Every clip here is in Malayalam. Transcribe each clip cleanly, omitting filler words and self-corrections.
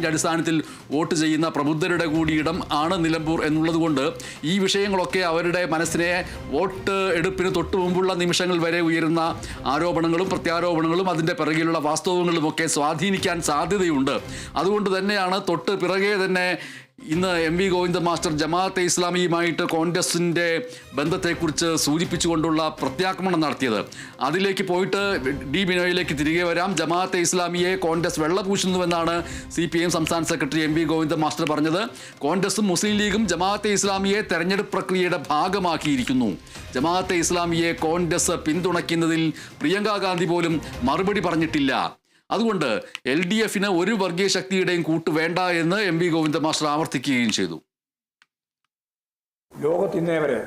അടിസ്ഥാനത്തിൽ വോട്ട് ചെയ്യുന്ന പ്രബുദ്ധരുടെ കൂടിയിടം ആണ് നിലമ്പൂർ എന്നുള്ളതുകൊണ്ട് ഈ വിഷയങ്ങളൊക്കെ അവരുടെ മനസ്സിനെ വോട്ട് എടുപ്പിന് തൊട്ടു മുമ്പുള്ള നിമിഷങ്ങൾ വരെ ഉയരുന്ന ആരോപണങ്ങളും പ്രത്യാരോപണങ്ങളും അതിൻ്റെ പിറകിലുള്ള വാസ്തവങ്ങളും ഒക്കെ സ്വാധീനിക്കാൻ സാധ്യതയുണ്ട്. അതുകൊണ്ട് തന്നെയാണ് തൊട്ട് പിറകെ തന്നെ ഇന്ന് എം.വി. ഗോവിന്ദൻ മാസ്റ്റർ ജമാഅത്തെ ഇസ്ലാമിയുമായിട്ട് കോൺഗ്രസിൻ്റെ ബന്ധത്തെക്കുറിച്ച് സൂചിപ്പിച്ചുകൊണ്ടുള്ള പ്രത്യാക്രമണം നടത്തിയത്. അതിലേക്ക് പോയിട്ട് ഡി ബിനോയിലേക്ക് തിരികെ വരാം. ജമാഅത്തെ ഇസ്ലാമിയെ കോൺഗ്രസ് വെള്ളപൂശുന്നുവെന്നാണ് CPIM സംസ്ഥാന സെക്രട്ടറി എം.വി. ഗോവിന്ദൻ മാസ്റ്റർ പറഞ്ഞത്. കോൺഗ്രസും മുസ്ലിം ലീഗും ജമാഅത്തെ ഇസ്ലാമിയെ തെരഞ്ഞെടുപ്പ് പ്രക്രിയയുടെ ഭാഗമാക്കിയിരിക്കുന്നു. ജമാഅത്തെ ഇസ്ലാമിയെ കോൺഗ്രസ് പിന്തുണയ്ക്കുന്നതിൽ പ്രിയങ്ക ഗാന്ധി പോലും മറുപടി പറഞ്ഞിട്ടില്ല. അതുകൊണ്ട് LDFന് ഒരു വർഗീയ ശക്തിയുടെയും കൂട്ട് വേണ്ട എന്ന് എം.വി. ഗോവിന്ദൻ മാസ്റ്റർ ആവർത്തിക്കുകയും ചെയ്തു. ലോകത്തിന്നേ വരെ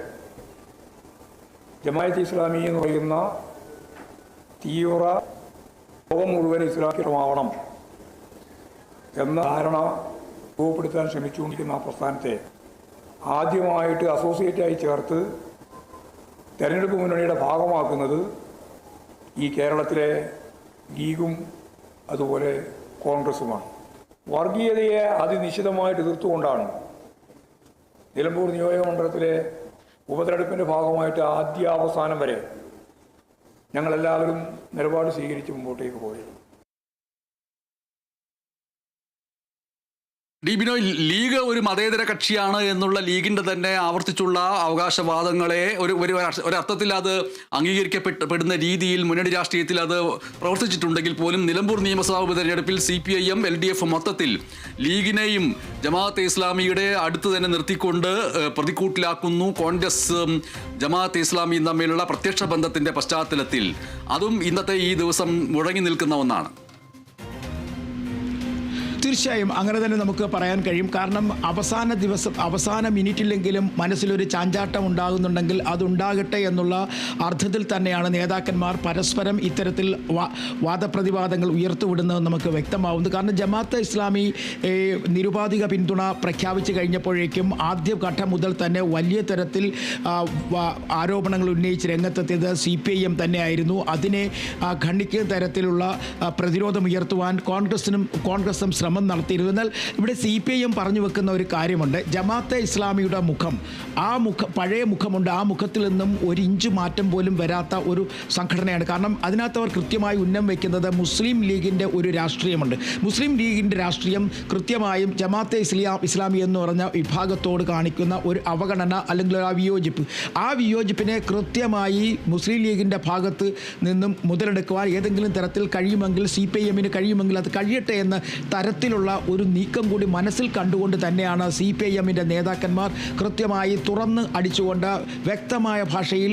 ജമാഅത്തെ ഇസ്ലാമി എന്ന് പറയുന്ന തീവ്ര ലോകം മുഴുവൻ ഇസ്ലാമികമാവണം എന്ന ധാരണ രൂപപ്പെടുത്താൻ ശ്രമിച്ചുകൊണ്ടിരിക്കുന്ന ആ പ്രസ്ഥാനത്തെ ആദ്യമായിട്ട് അസോസിയേറ്റായി ചേർത്ത് തെരഞ്ഞെടുപ്പ് മുന്നണിയുടെ ഭാഗമാക്കുന്നത് ഈ കേരളത്തിലെ ലീഗും അതുപോലെ കോൺഗ്രസുമാണ്. വർഗീയതയെ അതിനിശ്ചിതമായിട്ട് എതിർത്തുകൊണ്ടാണ് നിലമ്പൂർ നിയോജകമണ്ഡലത്തിലെ ഉപതെരഞ്ഞെടുപ്പിൻ്റെ ഭാഗമായിട്ട് ആദ്യാവസാനം വരെ ഞങ്ങളെല്ലാവരും നിലപാട് സ്വീകരിച്ച് മുമ്പോട്ടേക്ക് പോയത്. ഡി ബിനോയ്, ലീഗ് ഒരു മതേതര കക്ഷിയാണ് എന്നുള്ള ലീഗിൻ്റെ തന്നെ ആവർത്തിച്ചുള്ള അവകാശവാദങ്ങളെ ഒരർത്ഥത്തിൽ അത് അംഗീകരിക്കപ്പെടുന്ന രീതിയിൽ മുന്നണി രാഷ്ട്രീയത്തിൽ അത് പ്രവർത്തിച്ചിട്ടുണ്ടെങ്കിൽ പോലും നിലമ്പൂർ നിയമസഭാ ഉപതെരഞ്ഞെടുപ്പിൽ CPIM LDF മൊത്തത്തിൽ ലീഗിനെയും ജമാഅത്തെ ഇസ്ലാമിയുടെ അടുത്ത് തന്നെ നിർത്തിക്കൊണ്ട് പ്രതിക്കൂട്ടിലാക്കുന്നു. കോൺഗ്രസും ജമാഅത്തെ ഇസ്ലാമിയും തമ്മിലുള്ള പ്രത്യക്ഷ ബന്ധത്തിൻ്റെ പശ്ചാത്തലത്തിൽ അതും ഇന്നത്തെ ഈ ദിവസം മുഴങ്ങി നിൽക്കുന്ന ഒന്നാണ്. തീർച്ചയായും അങ്ങനെ തന്നെ നമുക്ക് പറയാൻ കഴിയും. കാരണം അവസാന മിനിറ്റിലെങ്കിലും മനസ്സിലൊരു ചാഞ്ചാട്ടം ഉണ്ടാകുന്നുണ്ടെങ്കിൽ അതുണ്ടാകട്ടെ എന്നുള്ള അർത്ഥത്തിൽ തന്നെയാണ് നേതാക്കന്മാർ പരസ്പരം ഇത്തരത്തിൽ വാദപ്രതിവാദങ്ങൾ ഉയർത്തിവിടുന്നത് നമുക്ക് വ്യക്തമാവുന്നത്. കാരണം ജമാഅത്തെ ഇസ്ലാമി നിരുപാധിക പിന്തുണ പ്രഖ്യാപിച്ചു കഴിഞ്ഞപ്പോഴേക്കും ആദ്യഘട്ടം മുതൽ തന്നെ വലിയ തരത്തിൽ ആരോപണങ്ങൾ ഉന്നയിച്ച് രംഗത്തെത്തിയത് CPIM തന്നെയായിരുന്നു. അതിനെ ഖണ്ഡിക്കുന്ന തരത്തിലുള്ള പ്രതിരോധം ഉയർത്തുവാൻ കോൺഗ്രസും ശ്രമം നടത്തിയിരുന്നു. എന്നാൽ ഇവിടെ CPIM പറഞ്ഞു വെക്കുന്ന ഒരു കാര്യമുണ്ട്. ജമാഅത്തെ ഇസ്ലാമിയുടെ മുഖം, പഴയ മുഖമുണ്ട്. ആ മുഖത്തിൽ നിന്നും ഒരു ഇഞ്ച് മാറ്റം പോലും വരാത്ത ഒരു സംഘടനയാണ്. കാരണം അതിനകത്ത് അവർ കൃത്യമായി ഉന്നം വയ്ക്കുന്നത് മുസ്ലിം ലീഗിൻ്റെ ഒരു രാഷ്ട്രീയമുണ്ട്. മുസ്ലിം ലീഗിൻ്റെ രാഷ്ട്രീയം കൃത്യമായും ജമാഅത്തെ ഇസ്ലാമി എന്ന് പറഞ്ഞ വിഭാഗത്തോട് കാണിക്കുന്ന ഒരു അവഗണന അല്ലെങ്കിൽ ആ വിയോജിപ്പിനെ കൃത്യമായി മുസ്ലിം ലീഗിൻ്റെ ഭാഗത്ത് നിന്നും മുതലെടുക്കുവാൻ ഏതെങ്കിലും തരത്തിൽ കഴിയുമെങ്കിൽ CPIMന് കഴിയുമെങ്കിൽ അത് കഴിയട്ടെ എന്ന തരത്തിലുള്ള ഒരു നീക്കം കൂടി മനസ്സിൽ കണ്ടുകൊണ്ട് തന്നെയാണ് CPIMൻ്റെ നേതാക്കന്മാർ കൃത്യമായി തുറന്ന് അടിച്ചുകൊണ്ട് വ്യക്തമായ ഭാഷയിൽ,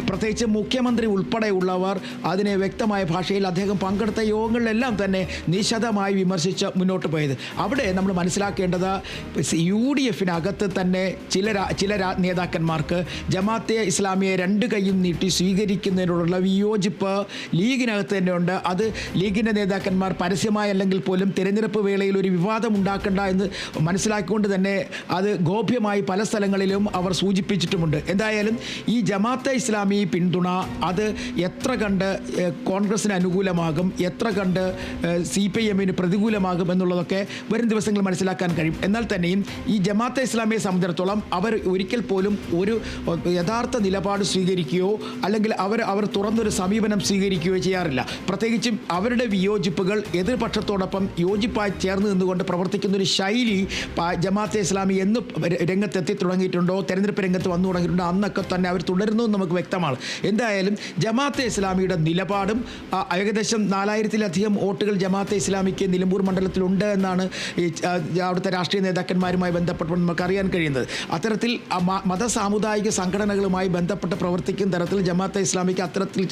പ്രത്യേകിച്ച് മുഖ്യമന്ത്രി ഉൾപ്പെടെയുള്ളവർ അതിനെ വ്യക്തമായ ഭാഷയിൽ അദ്ദേഹം പങ്കെടുത്ത യോഗങ്ങളിലെല്ലാം തന്നെ നിശിതമായി വിമർശിച്ച് മുന്നോട്ട് പോയത്. അവിടെ നമ്മൾ മനസ്സിലാക്കേണ്ടത് UDFനകത്ത് തന്നെ ചില നേതാക്കന്മാർക്ക് ജമാഅത്തെ ഇസ്ലാമിയെ രണ്ട് കൈയും നീട്ടി സ്വീകരിക്കുന്നതിനോടുള്ള വിയോജിപ്പ് ലീഗിനകത്ത് തന്നെ ഉണ്ട്. അത് ലീഗിൻ്റെ നേതാക്കന്മാർ പരസ്യമായി അല്ലെങ്കിൽ പോലും തിരഞ്ഞെടുപ്പ് വേളയിൽ ഒരു വിവാദം ഉണ്ടാക്കണ്ട എന്ന് മനസ്സിലാക്കിക്കൊണ്ട് തന്നെ അത് ഗോപ്യമായി പല സ്ഥലങ്ങളിലും അവർ സൂചിപ്പിച്ചിട്ടുമുണ്ട്. എന്തായാലും ഈ ജമാഅത്തെ ഇസ്ലാമി പിന്തുണ അത് എത്ര കണ്ട് കോൺഗ്രസിന് അനുകൂലമാകും, എത്ര കണ്ട് CPIMന് പ്രതികൂലമാകും എന്നുള്ളതൊക്കെ വരും ദിവസങ്ങൾ മനസ്സിലാക്കാൻ കഴിയും. എന്നാൽ തന്നെയും ഈ ജമാഅത്തെ ഇസ്ലാമിയെ സംബന്ധിച്ചിടത്തോളം അവർ ഒരിക്കൽ പോലും ഒരു യഥാർത്ഥ നിലപാട് സ്വീകരിക്കുകയോ അല്ലെങ്കിൽ അവർ തുറന്നൊരു സമീപനം സ്വീകരിക്കുകയോ ചെയ്യാറില്ല. പ്രത്യേകിച്ചും അവരുടെ വിയോജിപ്പുകൾ എതിർപക്ഷത്തോടൊപ്പം യോജിപ്പായി ചേർന്ന് നിന്നുകൊണ്ട് പ്രവർത്തിക്കുന്ന ഒരു ശൈലി ജമാഅത്തെ ഇസ്ലാമി എന്ന് രംഗത്തെത്തി തുടങ്ങിയിട്ടുണ്ടോ, തെരഞ്ഞെടുപ്പ് രംഗത്ത് വന്നു തുടങ്ങിയിട്ടുണ്ടോ അന്നൊക്കെ തന്നെ അവർ തുടരുന്നു നമുക്ക് വ്യക്തമാണ്. എന്തായാലും ജമാഅത്തെ ഇസ്ലാമിയുടെ നിലപാടും ഏകദേശം 4000-ലധികം വോട്ടുകൾ ജമാഅത്തെ ഇസ്ലാമിക്ക് നിലമ്പൂർ മണ്ഡലത്തിലുണ്ട് എന്നാണ് അവിടുത്തെ രാഷ്ട്രീയ നേതാക്കന്മാരുമായി ബന്ധപ്പെട്ട് നമുക്ക് അറിയാൻ കഴിയുന്നത്. അത്തരത്തിൽ മതസാമുദായിക സംഘടനകളുമായി ബന്ധപ്പെട്ട് പ്രവർത്തിക്കുന്ന തരത്തിൽ ജമാഅത്തെ ഇസ്ലാമിക്ക് അത്തരത്തിൽ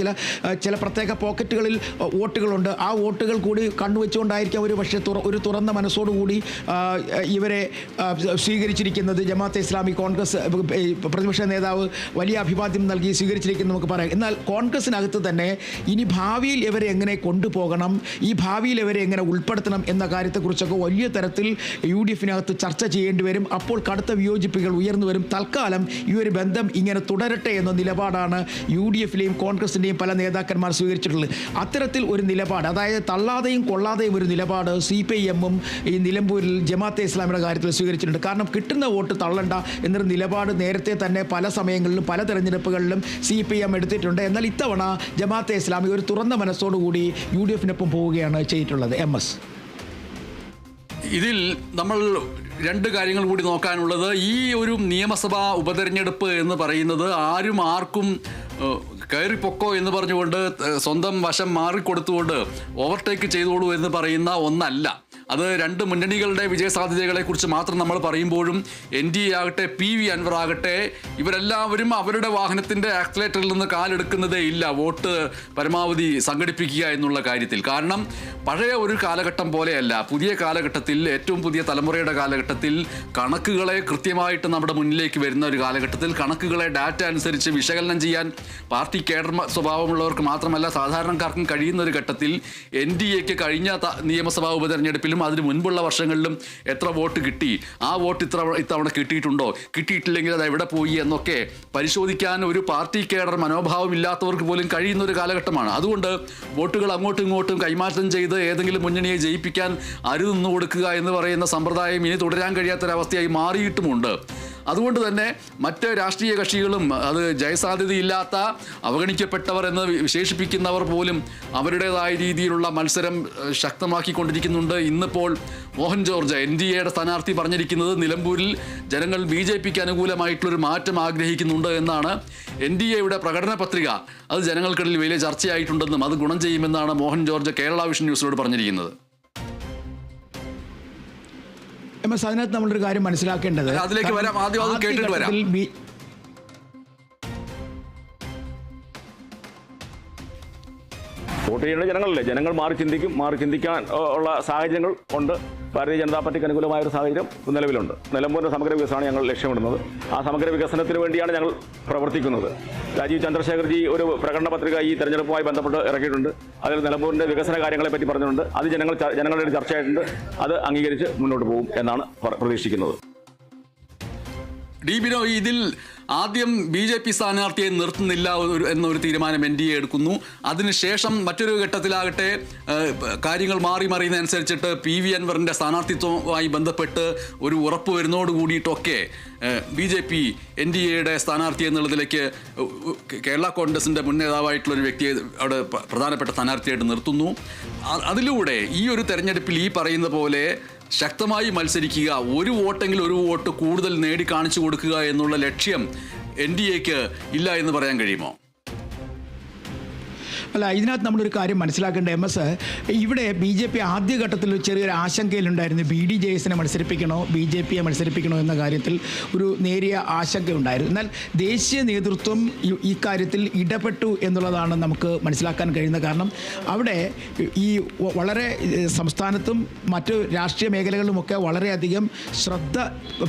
ചില പ്രത്യേക പോക്കറ്റുകളിൽ വോട്ടുകളുണ്ട്. ആ വോട്ടുകൾ കൂടി കണ്ണുവെച്ചുകൊണ്ടായിരിക്കും ഒരു പക്ഷേ ഒരു തുറന്ന മനസ്സോടുകൂടി ഇവരെ സ്വീകരിച്ചിരിക്കുന്നത്. ജമാഅത്തെ ഇസ്ലാമി കോൺഗ്രസ് പ്രതിപക്ഷ നേതാവ് വലിയ അഭിവാദ്യം നൽകി സ്വീകരിച്ചിരിക്കുന്നത് നമുക്ക് പറയാം. എന്നാൽ കോൺഗ്രസിനകത്ത് തന്നെ ഇനി ഭാവിയിൽ ഇവരെ എങ്ങനെ കൊണ്ടുപോകണം, ഈ ഭാവിയിൽ ഇവരെ എങ്ങനെ ഉൾപ്പെടുത്തണം എന്ന കാര്യത്തെക്കുറിച്ചൊക്കെ വലിയ തരത്തിൽ UDFനകത്ത് ചർച്ച ചെയ്യേണ്ടി വരും. അപ്പോൾ കടുത്ത വിയോജിപ്പുകൾ ഉയർന്നു വരും. തൽക്കാലം ഈ ഒരു ബന്ധം ഇങ്ങനെ തുടരട്ടെ എന്ന നിലപാടാണ് UDFിലെയും കോൺഗ്രസിൻ്റെയും പല നേതാക്കന്മാർ സ്വീകരിച്ചിട്ടുള്ളത്. അത്തരത്തിൽ ഒരു നിലപാട്, അതായത് തള്ളാതെയും കൊള്ളാതെയും ഒരു നിലപാട് CPIM എമ്മും ഈ നിലമ്പൂരിൽ ജമാഅത്തെ ഇസ്ലാമിയുടെ കാര്യത്തിൽ സ്വീകരിച്ചിട്ടുണ്ട്. കാരണം കിട്ടുന്ന വോട്ട് തള്ളണ്ട എന്നൊരു നിലപാട് നേരത്തെ തന്നെ പല സമയങ്ങളിലും പല തെരഞ്ഞെടുപ്പുകളിലും CPM എടുത്തിട്ടുണ്ട്. എന്നാൽ ഇത്തവണ ജമാഅത്തെ ഇസ്ലാമി ഒരു തുറന്ന മനസ്സോടുകൂടി UDF-നൊപ്പം പോവുകയാണ് ചെയ്തിട്ടുള്ളത്. MS, ഇതിൽ നമ്മൾ രണ്ട് കാര്യങ്ങൾ കൂടി നോക്കാനുള്ളത്. ഈ ഒരു നിയമസഭാ ഉപതെരഞ്ഞെടുപ്പ് എന്ന് പറയുന്നത് ആർക്കും കയറിപ്പൊക്കോ എന്ന് പറഞ്ഞുകൊണ്ട് സ്വന്തം വശം മാറിക്കൊടുത്തുകൊണ്ട് ഓവർടേക്ക് ചെയ്തോളൂ എന്ന് പറയുന്ന ഒന്നല്ല. അത് രണ്ട് മുന്നണികളുടെ വിജയസാധ്യതകളെക്കുറിച്ച് മാത്രം നമ്മൾ പറയുമ്പോഴും NDA ആകട്ടെ PV അൻവർ ആകട്ടെ ഇവരെല്ലാവരും അവരുടെ വാഹനത്തിൻ്റെ ആക്സിലേറ്ററിൽ നിന്ന് കാലെടുക്കുന്നതേ ഇല്ല വോട്ട് പരമാവധി സംഘടിപ്പിക്കുക എന്നുള്ള കാര്യത്തിൽ. കാരണം പഴയ ഒരു കാലഘട്ടം പോലെയല്ല, പുതിയ കാലഘട്ടത്തിൽ, ഏറ്റവും പുതിയ തലമുറയുടെ കാലഘട്ടത്തിൽ കണക്കുകളെ കൃത്യമായിട്ട് നമ്മുടെ മുന്നിലേക്ക് വരുന്ന ഒരു കാലഘട്ടത്തിൽ കണക്കുകളെ ഡാറ്റ അനുസരിച്ച് വിശകലനം ചെയ്യാൻ പാർട്ടി കേഡർ സ്വഭാവമുള്ളവർക്ക് മാത്രമല്ല സാധാരണക്കാർക്കും കഴിയുന്ന ഒരു ഘട്ടത്തിൽ NDAക്ക് കഴിഞ്ഞ നിയമസഭാ ഉപതെരഞ്ഞെടുപ്പിലും അതിന് മുൻപുള്ള വർഷങ്ങളിലും എത്ര വോട്ട് കിട്ടി, ആ വോട്ട് ഇത്തവണ കിട്ടിയിട്ടുണ്ടോ, കിട്ടിയിട്ടില്ലെങ്കിൽ അത് എവിടെ പോയി എന്നൊക്കെ പരിശോധിക്കാൻ ഒരു പാർട്ടി കേഡർ മനോഭാവം ഇല്ലാത്തവർക്ക് പോലും കഴിയുന്ന ഒരു കാലഘട്ടമാണ്. അതുകൊണ്ട് വോട്ടുകൾ അങ്ങോട്ടും ഇങ്ങോട്ടും കൈമാറ്റം ചെയ്ത് ഏതെങ്കിലും മുന്നണിയെ ജയിപ്പിക്കാൻ അരുനിന്നു കൊടുക്കുക എന്ന് പറയുന്ന സമ്പ്രദായം ഇനി തുടരാൻ കഴിയാത്തൊരവസ്ഥയായി മാറിയിട്ടുമുണ്ട്. അതുകൊണ്ട് തന്നെ മറ്റ് രാഷ്ട്രീയ കക്ഷികളും അത് ജയസാധ്യതയില്ലാത്ത അവഗണിക്കപ്പെട്ടവർ എന്ന് വിശേഷിപ്പിക്കുന്നവർ പോലും അവരുടേതായ രീതിയിലുള്ള മത്സരം ശക്തമാക്കിക്കൊണ്ടിരിക്കുന്നുണ്ട്. ഇന്നിപ്പോൾ മോഹൻ ജോർജ് NDAയുടെ സ്ഥാനാർത്ഥി പറഞ്ഞിരിക്കുന്നത് നിലമ്പൂരിൽ ജനങ്ങൾ BJPക്ക് അനുകൂലമായിട്ടുള്ളൊരു മാറ്റം ആഗ്രഹിക്കുന്നുണ്ട് എന്നാണ്. NDAയുടെ പ്രകടന പത്രിക അത് ജനങ്ങൾക്കിടയിൽ വലിയ ചർച്ചയായിട്ടുണ്ടെന്നും അത് ഗുണം ചെയ്യുമെന്നാണ് മോഹൻ ജോർജ് കേരള വിഷൻ ന്യൂസിനോട് പറഞ്ഞിരിക്കുന്നത്. അതിനകത്ത് നമ്മളൊരു കാര്യം മനസ്സിലാക്കേണ്ടത്, അതിലേക്ക് വരാം, ആദ്യം അത് കേട്ടിട്ട് വരാം. വോട്ട് ചെയ്യേണ്ട ജനങ്ങളല്ലേ, ജനങ്ങൾ മാറി ചിന്തിക്കാൻ ഉള്ള സാഹചര്യങ്ങൾ ഉണ്ട്. ഭാരതീയ ജനതാ പാർട്ടിക്ക് അനുകൂലമായ ഒരു സാഹചര്യം നിലവിലുണ്ട്. നിലമ്പൂരിൻ്റെ സമഗ്ര വികസനമാണ് ഞങ്ങൾ ലക്ഷ്യമിടുന്നത്. ആ സമഗ്ര വികസനത്തിന് വേണ്ടിയാണ് ഞങ്ങൾ പ്രവർത്തിക്കുന്നത്. രാജീവ് ചന്ദ്രശേഖർജി ഒരു പ്രകടന പത്രിക ഈ തെരഞ്ഞെടുപ്പുമായി ബന്ധപ്പെട്ട് ഇറക്കിയിട്ടുണ്ട്. അതിൽ നിലമ്പൂരിൻ്റെ വികസന കാര്യങ്ങളെ പറ്റി പറഞ്ഞിട്ടുണ്ട്. അത് ജനങ്ങളുടെ ചർച്ചയായിട്ടുണ്ട്. അത് അംഗീകരിച്ച് മുന്നോട്ട് പോകും എന്നാണ് പ്രതീക്ഷിക്കുന്നത്. ബിനോ, ഇതിൽ ആദ്യം BJP സ്ഥാനാർത്ഥിയെ നിർത്തുന്നില്ല എന്നൊരു തീരുമാനം NDA എടുക്കുന്നു. അതിനുശേഷം മറ്റൊരു ഘട്ടത്തിലാകട്ടെ കാര്യങ്ങൾ മറിയുന്നതനുസരിച്ചിട്ട് PV അൻവറിൻ്റെ സ്ഥാനാർത്ഥിത്വവുമായി ബന്ധപ്പെട്ട് ഒരു ഉറപ്പ് വരുന്നതോട് കൂടിയിട്ടൊക്കെ BJP NDAയുടെ സ്ഥാനാർത്ഥി എന്നുള്ളതിലേക്ക് കേരള കോൺഗ്രസിൻ്റെ മുൻ നേതാവായിട്ടുള്ളൊരു വ്യക്തിയെ അവിടെ പ്രധാനപ്പെട്ട സ്ഥാനാർത്ഥിയായിട്ട് നിർത്തുന്നു. അതിലൂടെ ഈ ഒരു തെരഞ്ഞെടുപ്പിൽ ഈ പറയുന്ന പോലെ ശക്തമായി മത്സരിക്കുക, ഒരു വോട്ടെങ്കിലും ഒരു വോട്ട് കൂടുതൽ നേടി കാണിച്ചു കൊടുക്കുക എന്നുള്ള ലക്ഷ്യം NDAക്ക് ഇല്ല എന്ന് പറയാൻ കഴിയുമോ? അല്ല, ഇതിനകത്ത് നമ്മളൊരു കാര്യം മനസ്സിലാക്കേണ്ട MS, ഇവിടെ BJP ആദ്യഘട്ടത്തിൽ ചെറിയൊരു ആശങ്കയിലുണ്ടായിരുന്നു. BDJSനെ മത്സരിപ്പിക്കണോ BJPയെ മത്സരിപ്പിക്കണോ എന്ന കാര്യത്തിൽ ഒരു നേരിയ ആശങ്കയുണ്ടായിരുന്നു. എന്നാൽ ദേശീയ നേതൃത്വം ഈ കാര്യത്തിൽ ഇടപെട്ടു എന്നുള്ളതാണ് നമുക്ക് മനസ്സിലാക്കാൻ കഴിയുന്നത്. കാരണം അവിടെ ഈ വളരെ സംസ്ഥാനത്തും മറ്റു രാഷ്ട്രീയ മേഖലകളിലുമൊക്കെ വളരെയധികം ശ്രദ്ധ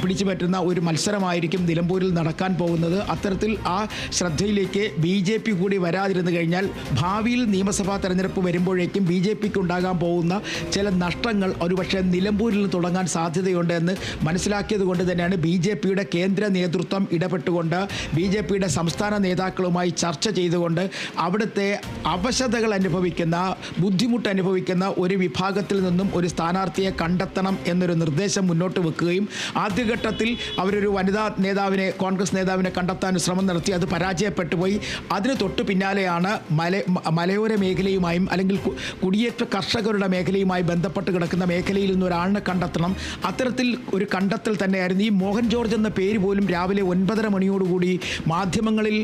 പിടിച്ചു പറ്റുന്ന ഒരു മത്സരമായിരിക്കും നിലമ്പൂരിൽ നടക്കാൻ പോകുന്നത്. അത്തരത്തിൽ ആ ശ്രദ്ധയിലേക്ക് BJP കൂടി വരാതിരുന്നു കഴിഞ്ഞാൽ ഭാവിയിൽ നിയമസഭാ തെരഞ്ഞെടുപ്പ് വരുമ്പോഴേക്കും BJPക്ക് ഉണ്ടാകാൻ പോകുന്ന ചില നഷ്ടങ്ങൾ ഒരുപക്ഷെ നിലമ്പൂരിൽ തുടങ്ങാൻ സാധ്യതയുണ്ട് എന്ന് മനസ്സിലാക്കിയത് കൊണ്ട് തന്നെയാണ് BJPയുടെ കേന്ദ്ര നേതൃത്വം ഇടപെട്ടുകൊണ്ട് BJPയുടെ സംസ്ഥാന നേതാക്കളുമായി ചർച്ച ചെയ്തുകൊണ്ട് അവിടുത്തെ അവശതകൾ അനുഭവിക്കുന്ന, ബുദ്ധിമുട്ട് അനുഭവിക്കുന്ന ഒരു വിഭാഗത്തിൽ നിന്നും ഒരു സ്ഥാനാർത്ഥിയെ കണ്ടെത്തണം എന്നൊരു നിർദ്ദേശം മുന്നോട്ട് വെക്കുകയും ആദ്യഘട്ടത്തിൽ അവരൊരു വനിതാ നേതാവിനെ, കോൺഗ്രസ് നേതാവിനെ കണ്ടെത്താൻ ശ്രമം നടത്തി. അത് പരാജയപ്പെട്ടു പോയി. അതിന് തൊട്ടു പിന്നാലെയാണ് മലയോര മേഖലയുമായും അല്ലെങ്കിൽ കുടിയേറ്റ കർഷകരുടെ മേഖലയുമായി ബന്ധപ്പെട്ട് കിടക്കുന്ന മേഖലയിൽ നിന്ന് ഒരാളിനെ കണ്ടെത്തണം. അത്തരത്തിൽ ഒരു കണ്ടെത്തൽ തന്നെയായിരുന്നു. ഈ മോഹൻ ജോർജ് എന്ന പേര് പോലും രാവിലെ 9:30 മണിയോടുകൂടി മാധ്യമങ്ങളിൽ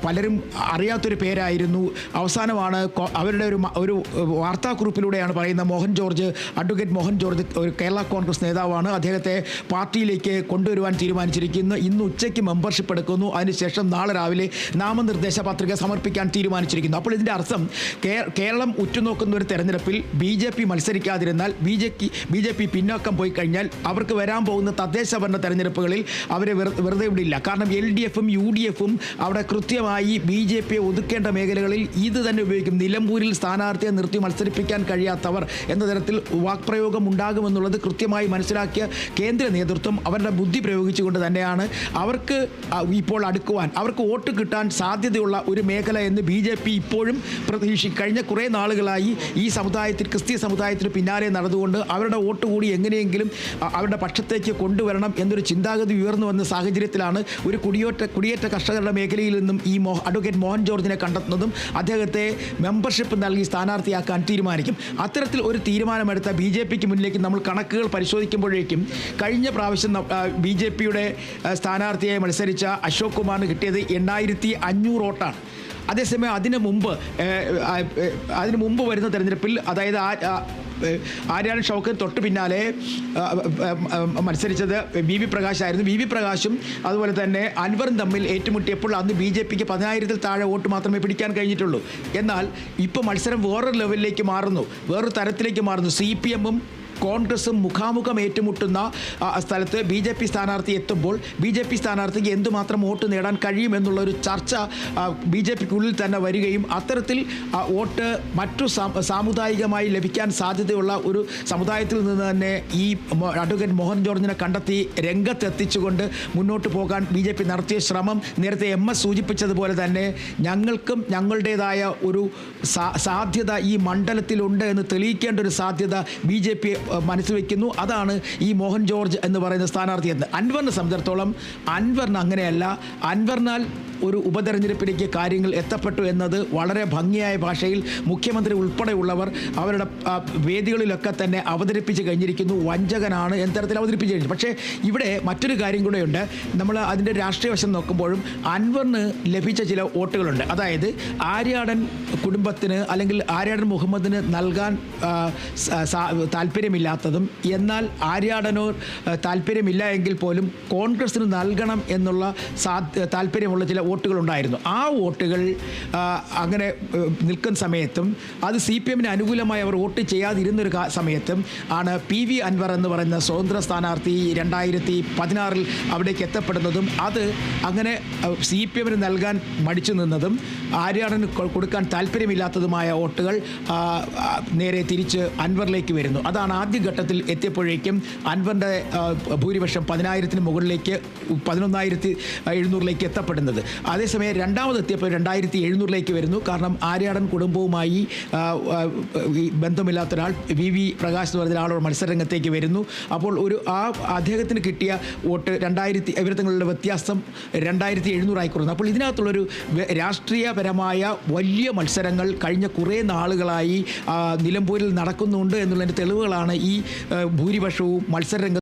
പലരും അറിയാത്തൊരു പേരായിരുന്നു. അവസാനമാണ് അവരുടെ ഒരു വാർത്താക്കുറിപ്പിലൂടെയാണ് പറയുന്നത് മോഹൻ ജോർജ്, അഡ്വക്കേറ്റ് മോഹൻ ജോർജ് ഒരു കേരള കോൺഗ്രസ് നേതാവാണ്. അദ്ദേഹത്തെ പാർട്ടിയിലേക്ക് കൊണ്ടുവരുവാൻ തീരുമാനിച്ചിരിക്കുന്നു. ഇന്ന് ഉച്ചയ്ക്ക് മെമ്പർഷിപ്പ് എടുക്കുന്നു. അതിനുശേഷം നാളെ രാവിലെ നാമനിർദ്ദേശ പത്രിക സമർപ്പിക്കാൻ തീരുമാനിച്ചിരിക്കുന്നു. അപ്പോൾ ഇതിൻ്റെ അർത്ഥം കേരളം ഉറ്റുനോക്കുന്ന ഒരു തെരഞ്ഞെടുപ്പിൽ BJP മത്സരിക്കാതിരുന്നാൽ, BJP പിന്നോക്കം പോയി കഴിഞ്ഞാൽ അവർക്ക് വരാൻ പോകുന്ന തദ്ദേശ ഭരണ തെരഞ്ഞെടുപ്പുകളിൽ അവരെ വെറുതെ വിടില്ല. കാരണം LDFും UDFും അവിടെ കൃത്യമായി BJPയെ ഒതുക്കേണ്ട മേഖലകളിൽ ഇത് തന്നെ ഉപയോഗിക്കും. നിലമ്പൂരിൽ സ്ഥാനാർത്ഥിയെ നിർത്തി മത്സരിപ്പിക്കാൻ കഴിയാത്തവർ എന്ന തരത്തിൽ വാക്പ്രയോഗം ഉണ്ടാകുമെന്നുള്ളത് കൃത്യമായി മനസ്സിലാക്കിയ കേന്ദ്ര നേതൃത്വം അവരുടെ ബുദ്ധി പ്രയോഗിച്ചുകൊണ്ട് തന്നെയാണ് അവർക്ക് ഇപ്പോൾ അടുക്കുവാൻ, അവർക്ക് വോട്ട് കിട്ടാൻ സാധ്യതയുള്ള ഒരു മേഖല എന്ന് BJP ഇപ്പോഴും കഴിഞ്ഞ കുറേ നാളുകളായി ഈ ക്രിസ്തീയ സമുദായത്തിന് പിന്നാലെ നടന്നുകൊണ്ട് അവരുടെ വോട്ട് കൂടി എങ്ങനെയെങ്കിലും അവരുടെ പക്ഷത്തേക്ക് കൊണ്ടുവരണം എന്നൊരു ചിന്താഗതി ഉയർന്നു വന്ന സാഹചര്യത്തിലാണ് ഒരു കുടിയേറ്റ കർഷകരുടെ മേഖലയിൽ നിന്നും ഈ അഡ്വക്കേറ്റ് മോഹൻ ജോർജിനെ കണ്ടെത്തുന്നതും അദ്ദേഹത്തെ മെമ്പർഷിപ്പ് നൽകി സ്ഥാനാർത്ഥിയാക്കാൻ തീരുമാനിക്കും. അത്തരത്തിൽ ഒരു തീരുമാനമെടുത്ത BJPക്ക് മുന്നിലേക്ക് നമ്മൾ കണക്കുകൾ പരിശോധിക്കുമ്പോഴേക്കും കഴിഞ്ഞ പ്രാവശ്യം BJPയുടെ സ്ഥാനാർത്ഥിയായി മത്സരിച്ച അശോക് കുമാറിന് കിട്ടിയത് 8500 വോട്ടാണ്. അതേസമയം അതിനു മുമ്പ് വരുന്ന തെരഞ്ഞെടുപ്പിൽ, അതായത് ആര്യാടൻ ഷൗക്കത്തിന് തൊട്ട് പിന്നാലെ മത്സരിച്ചത് VV പ്രകാശ് ആയിരുന്നു. VV പ്രകാശും അതുപോലെ തന്നെ അൻവറും തമ്മിൽ ഏറ്റുമുട്ടിയപ്പോൾ അന്ന് BJPക്ക് 10,000-ൽ താഴെ വോട്ട് മാത്രമേ പിടിക്കാൻ കഴിഞ്ഞിട്ടുള്ളൂ. എന്നാൽ ഇപ്പോൾ മത്സരം വേറൊരു ലെവലിലേക്ക് മാറുന്നു, വേറൊരു തരത്തിലേക്ക് മാറുന്നു. CPM-ഉം കോൺഗ്രസും മുഖാമുഖം ഏറ്റുമുട്ടുന്ന സ്ഥലത്ത് BJP സ്ഥാനാർത്ഥി എത്തുമ്പോൾ BJP സ്ഥാനാർത്ഥിക്ക് എന്തുമാത്രം വോട്ട് നേടാൻ കഴിയുമെന്നുള്ളൊരു ചർച്ച BJPക്കുള്ളിൽ തന്നെ വരികയും അത്തരത്തിൽ വോട്ട് മറ്റു സാമുദായികമായി ലഭിക്കാൻ സാധ്യതയുള്ള ഒരു സമുദായത്തിൽ നിന്ന് തന്നെ ഈ അഡ്വക്കേറ്റ് മോഹൻ ജോർജിനെ കണ്ടെത്തി രംഗത്തെത്തിച്ചുകൊണ്ട് മുന്നോട്ട് പോകാൻ BJP നടത്തിയ ശ്രമം നേരത്തെ MS സൂചിപ്പിച്ചതുപോലെ തന്നെ ഞങ്ങൾക്കും ഞങ്ങളുടേതായ ഒരു സാധ്യത ഈ മണ്ഡലത്തിലുണ്ട് എന്ന് തെളിയിക്കേണ്ട ഒരു സാധ്യത BJP മനസ്സിൽ വയ്ക്കുന്നു. അതാണ് ഈ മോഹൻ ജോർജ് എന്ന് പറയുന്ന സ്ഥാനാർത്ഥി എന്ന്. അൻവറിനെ സംബന്ധിച്ചിടത്തോളം അൻവറിന് അങ്ങനെയല്ല. അൻവറിനാൽ ഒരു ഉപതെരഞ്ഞെടുപ്പിലേക്ക് കാര്യങ്ങൾ എത്തപ്പെട്ടു എന്നത് വളരെ ഭംഗിയായ ഭാഷയിൽ മുഖ്യമന്ത്രി ഉൾപ്പെടെയുള്ളവർ അവരുടെ വേദികളിലൊക്കെ തന്നെ അവതരിപ്പിച്ച് കഴിഞ്ഞിരിക്കുന്നു. വഞ്ചകനാണ് എന്ന തരത്തിൽ അവതരിപ്പിച്ച് കഴിഞ്ഞു. പക്ഷേ ഇവിടെ മറ്റൊരു കാര്യം കൂടെയുണ്ട്. നമ്മൾ അതിൻ്റെ രാഷ്ട്രീയ വശം നോക്കുമ്പോഴും അൻവറിന് ലഭിച്ച ചില വോട്ടുകളുണ്ട്. അതായത് ആര്യാടൻ കുടുംബത്തിന് അല്ലെങ്കിൽ ആര്യാടൻ മുഹമ്മദിന് നൽകാൻ താല്പര്യമില്ലാത്തതും എന്നാൽ ആര്യാടനോ താല്പര്യമില്ല എങ്കിൽ പോലും കോൺഗ്രസിന് നൽകണം എന്നുള്ള താല്പര്യമുള്ള ചില വോട്ടുകളുണ്ടായിരുന്നു. ആ വോട്ടുകൾ അങ്ങനെ നിൽക്കുന്ന സമയത്തും അത് CPM-ന് അനുകൂലമായി അവർ വോട്ട് ചെയ്യാതിരുന്നൊരു സമയത്തും ആണ് PV അൻവർ എന്ന് പറയുന്ന സ്വതന്ത്ര സ്ഥാനാർത്ഥി 2016-ൽ അവിടേക്ക് എത്തപ്പെടുന്നതും അത് അങ്ങനെ CPM-ന് നൽകാൻ മടിച്ചു നിന്നതും ആര്യാടന് കൊടുക്കാൻ താല്പര്യമില്ലാത്തതുമായ വോട്ടുകൾ നേരെ തിരിച്ച് അൻവറിലേക്ക് വരുന്നു. അതാണ് ആദ്യഘട്ടത്തിൽ എത്തിയപ്പോഴേക്കും അൻവറിൻ്റെ ഭൂരിപക്ഷം 10,000-ന് മുകളിലേക്ക് 11,700-ലേക്ക് എത്തപ്പെടുന്നത്. അതേസമയം രണ്ടാമതെത്തിയപ്പോൾ 2,700-ലേക്ക് വരുന്നു. കാരണം ആര്യാടൻ കുടുംബവുമായി ബന്ധമില്ലാത്തൊരാൾ VV പ്രകാശ് എന്ന് പറഞ്ഞ ഒരാളോട് മത്സരരംഗത്തേക്ക് വരുന്നു. അപ്പോൾ അദ്ദേഹത്തിന് കിട്ടിയ വോട്ട് ഇവർ തങ്ങളുടെ വ്യത്യാസം 2,700 ആയിക്കൊള്ളുന്നു. അപ്പോൾ ഇതിനകത്തുള്ളൊരു രാഷ്ട്രീയപരമായ വലിയ മത്സരങ്ങൾ കഴിഞ്ഞ കുറേ നാളുകളായി നിലമ്പൂരിൽ നടക്കുന്നുണ്ട് എന്നുള്ളതിൻ്റെ തെളിവുകളാണ് ഈ ഭൂരിപക്ഷവും മത്സരരംഗത്ത്